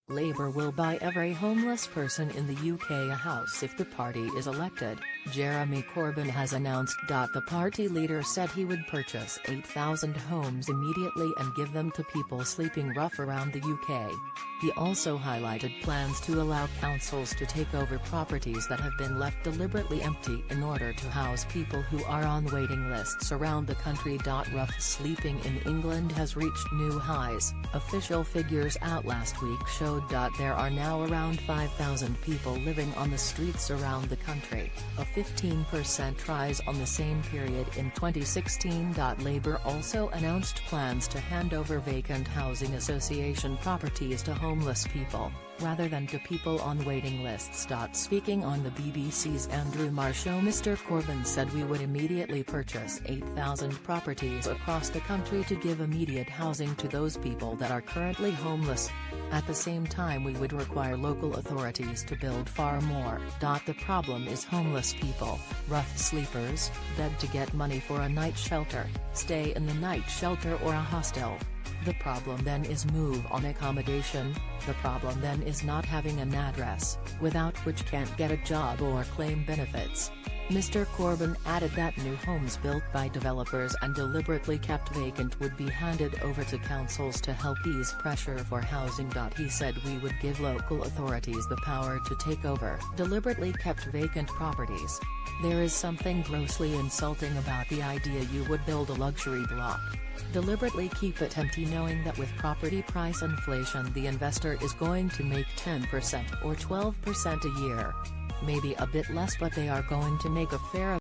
Labour will buy every homeless person in the UK a house if the party is elected, Jeremy Corbyn has announced. The party leader said he would purchase 8,000 homes immediately and give them to people sleeping rough around the UK. He also highlighted plans to allow councils to take over properties that have been left deliberately empty in order to house people who are on waiting lists around the country. Rough sleeping in England has reached new highs. Official figures out last week showed there are now around 5,000 people living on the streets around the country, a 15% rise on the same period in 2016. Labour also announced plans to hand over vacant housing association properties to homeless people, rather than to people on waiting lists. Speaking on the BBC's Andrew Marr show, Mr Corbyn said we would immediately purchase 8,000 properties across the country to give immediate housing to those people that are currently homeless. At the same time we would require local authorities to build far more. The problem is homeless people, rough sleepers, beg to get money for a night shelter, stay in the night shelter or a hostel. The problem then is move-on accommodation. The problem then is not having an address, without which can't get a job or claim benefits. Mr Corbyn added that new homes built by developers and deliberately kept vacant would be handed over to councils to help ease pressure for housing. He said we would give local authorities the power to take over deliberately kept vacant properties. There is something grossly insulting about the idea you would build a luxury block, deliberately keep it empty knowing that with property price inflation the investor is going to make 10% or 12% a year. Maybe a bit less, but they are going to make a fair